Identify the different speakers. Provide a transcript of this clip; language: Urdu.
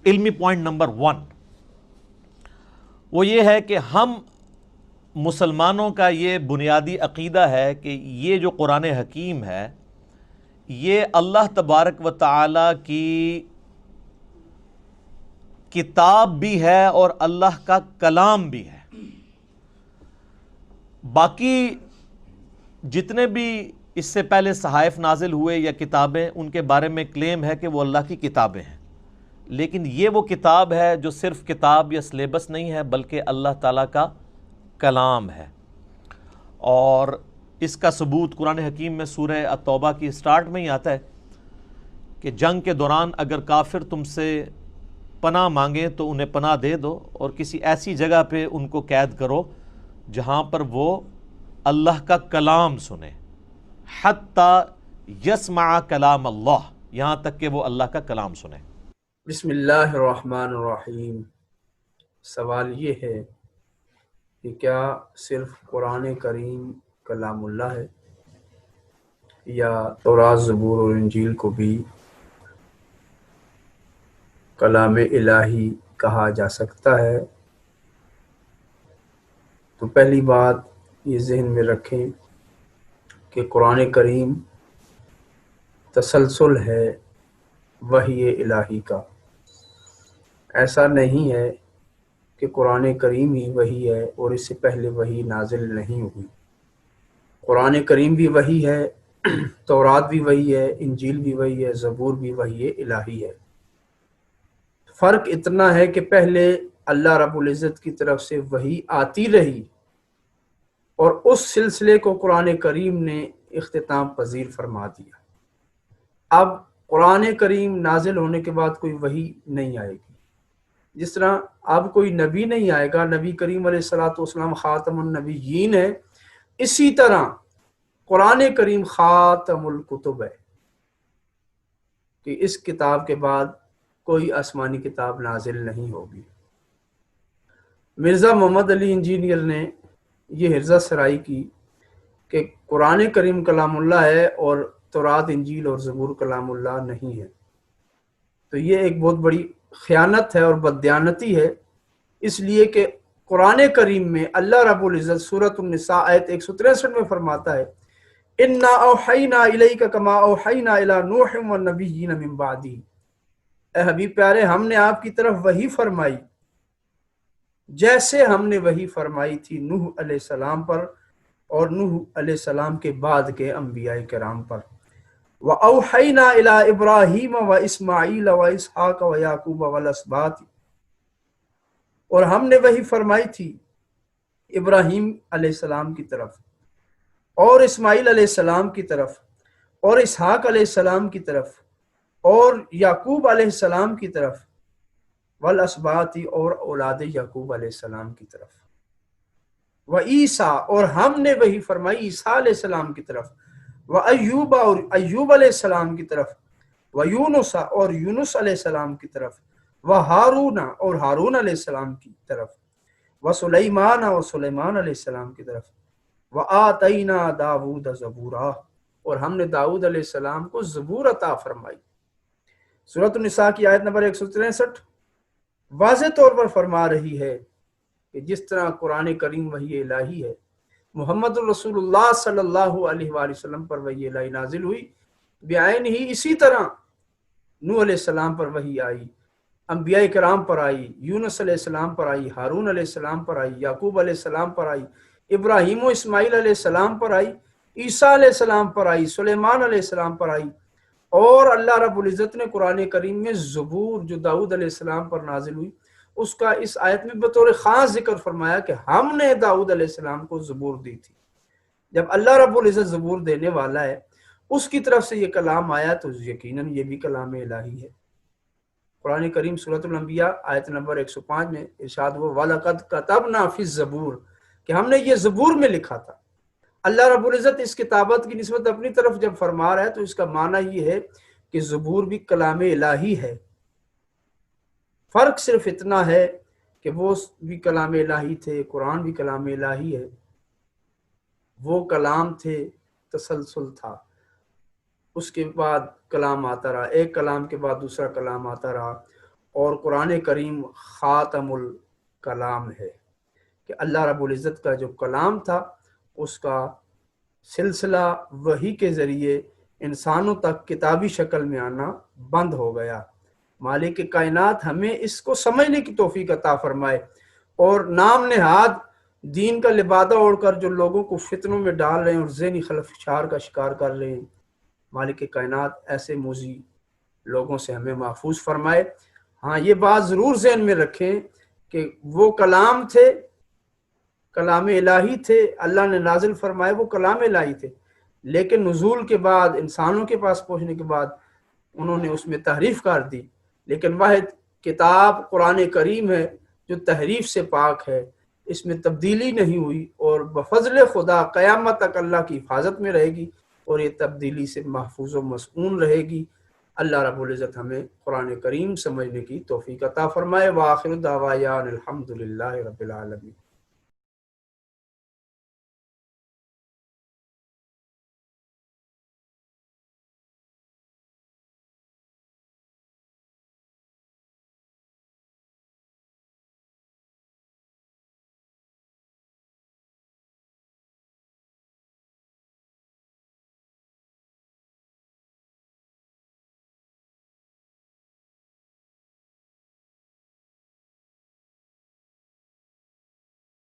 Speaker 1: علمی پوائنٹ نمبر 1 وہ یہ ہے کہ ہم مسلمانوں کا یہ بنیادی عقیدہ ہے کہ یہ جو قرآن حکیم ہے یہ اللہ تبارک و تعالی کی کتاب بھی ہے اور اللہ کا کلام بھی ہے۔ باقی جتنے بھی اس سے پہلے صحائف نازل ہوئے یا کتابیں، ان کے بارے میں کلیم ہے کہ وہ اللہ کی کتابیں ہیں، لیکن یہ وہ کتاب ہے جو صرف کتاب یا سلیبس نہیں ہے بلکہ اللہ تعالیٰ کا کلام ہے۔ اور اس کا ثبوت قرآن حکیم میں سورہ التوبہ کی سٹارٹ میں ہی آتا ہے کہ جنگ کے دوران اگر کافر تم سے پناہ مانگیں تو انہیں پناہ دے دو، اور کسی ایسی جگہ پہ ان کو قید کرو جہاں پر وہ اللہ کا کلام سنیں، حتی یسمع کلام اللہ، یہاں تک کہ وہ اللہ کا کلام سنیں۔
Speaker 2: بسم اللہ الرحمن الرحیم۔ سوال یہ ہے کہ کیا صرف قرآن کریم کلام اللہ ہے یا تورات، زبور اور انجیل کو بھی کلام الہی کہا جا سکتا ہے؟ تو پہلی بات یہ ذہن میں رکھیں کہ قرآن کریم تسلسل ہے وحی الہی کا۔ ایسا نہیں ہے کہ قرآن کریم ہی وحی ہے اور اس سے پہلے وحی نازل نہیں ہوئی۔ قرآن کریم بھی وحی ہے، تورات بھی وحی ہے، انجیل بھی وحی ہے، زبور بھی وحی الہی ہے۔ فرق اتنا ہے کہ پہلے اللہ رب العزت کی طرف سے وحی آتی رہی اور اس سلسلے کو قرآن کریم نے اختتام پذیر فرما دیا۔ اب قرآن کریم نازل ہونے کے بعد کوئی وحی نہیں آئے گی، جس طرح اب کوئی نبی نہیں آئے گا، نبی کریم علیہ الصلوۃ والسلام خاتم النبیین ہے، اسی طرح قرآن کریم خاتم الکتب ہے کہ اس کتاب کے بعد کوئی آسمانی کتاب نازل نہیں ہوگی۔ مرزا محمد علی انجینئر نے یہ حرزہ سرائی کی کہ قرآن کریم کلام اللہ ہے اور تورات، انجیل اور زبور کلام اللہ نہیں ہے، تو یہ ایک بہت بڑی خیانت ہے اور بددیانتی ہے، اس لیے کہ قرآن کریم میں اللہ رب العزت سورۃ النساء آیت 163 میں فرماتا ہے اِنَّا أَوْحَيْنَا إِلَيْكَ كَمَا أَوْحَيْنَا إِلَى نُوحٍ وَالنَّبِيِّينَ مِن بَعْدِهِ۔ اے حبیب پیارے، ہم نے آپ کی طرف وحی فرمائی جیسے ہم نے وحی فرمائی تھی نوح علیہ السلام پر اور نوح علیہ السلام کے بعد کے انبیاء کرام پر۔ وَأَوْحَيْنَا إِلَىٰ إِبْرَاهِيمَ وَإِسْمَاعِيلَ وَإِسْحَاقَ وَيَعْقُوبَ وَالْأَسْبَاطِ، اور ہم نے وحی فرمائی تھی ابراہیم علیہ السلام کی طرف اور اسماعیل علیہ السلام کی طرف اور اسحاق علیہ السلام کی طرف اور یعقوب علیہ السلام کی طرف، والاسباط اور اولاد یعقوب علیہ السلام کی طرف، وعیسیٰ اور ہم نے وحی فرمائی عیسیٰ علیہ السلام کی طرف، وایوب اور ایوب علیہ السلام کی طرف، ویونس اور یونس علیہ السلام کی طرف، وہارون اور ہارون علیہ السلام کی طرف، وسلیمان اور سلیمان علیہ السلام کی طرف، وآتینا داود زبورا اور ہم نے داؤد علیہ السلام کو زبور عطا فرمائی۔ سورۃ النساء کی آیت نمبر 163 واضح طور پر فرما رہی ہے کہ جس طرح قرآن کریم وحی الہی ہے، محمد الرسول اللہ صلی اللہ علیہ وآلہ وسلم پر وحی الہی نازل ہوئی بعین ہی، اسی طرح نوح علیہ السلام پر وحی آئی، انبیاء کرام پر آئی، یونس علیہ السلام پر آئی، ہارون علیہ السلام پر آئی، یعقوب علیہ السلام پر آئی، ابراہیم و اسماعیل علیہ السلام پر آئی، عیسیٰ علیہ السلام پر آئی، سلیمان علیہ السلام پر آئی، اور اللہ رب العزت نے قرآن کریم میں زبور جو داؤد علیہ السلام پر نازل ہوئی اس کا اس آیت میں بطور خاص ذکر فرمایا کہ ہم نے داؤد علیہ السلام کو زبور دی تھی۔ جب اللہ رب العزت زبور دینے والا ہے، اس کی طرف سے یہ کلام آیا تو یقیناً یہ بھی کلام الہی ہے۔ قرآن کریم سورۃ الانبیاء آیت نمبر 105 میں ارشاد ہوا وَلَقَدْ كَتَبْنَا فِي الزَّبُورِ کہ ہم نے یہ زبور میں لکھا تھا۔ اللہ رب العزت اس کتابت کی نسبت اپنی طرف جب فرما رہا ہے تو اس کا معنی یہ ہے کہ زبور بھی کلام الہی ہے۔ فرق صرف اتنا ہے کہ وہ بھی کلام الہی تھے، قرآن بھی کلام الہی ہے، وہ کلام تھے، تسلسل تھا، اس کے بعد کلام آتا رہا، ایک کلام کے بعد دوسرا کلام آتا رہا، اور قرآن کریم خاتم الکلام ہے کہ اللہ رب العزت کا جو کلام تھا اس کا سلسلہ وحی کے ذریعے انسانوں تک کتابی شکل میں آنا بند ہو گیا۔ مالک کائنات ہمیں اس کو سمجھنے کی توفیق عطا فرمائے، اور نام نہاد دین کا لبادہ اوڑھ کر جو لوگوں کو فتنوں میں ڈال رہے ہیں اور ذہنی خلفشار کا شکار کر رہے ہیں، مالک کائنات ایسے موذی لوگوں سے ہمیں محفوظ فرمائے۔ ہاں یہ بات ضرور ذہن میں رکھیں کہ وہ کلام تھے، کلام الہی تھے، اللہ نے نازل فرمائے، وہ کلام الہی تھے، لیکن نزول کے بعد انسانوں کے پاس پہنچنے کے بعد انہوں نے اس میں تحریف کر دی۔ لیکن واحد کتاب قرآن کریم ہے جو تحریف سے پاک ہے، اس میں تبدیلی نہیں ہوئی، اور بفضل خدا قیامت تک اللہ کی حفاظت میں رہے گی اور یہ تبدیلی سے محفوظ و مسعون رہے گی۔ اللہ رب العزت ہمیں قرآن کریم سمجھنے کی توفیق عطا فرمائے۔ وآخر دعوانا الحمدللہ رب العالمین۔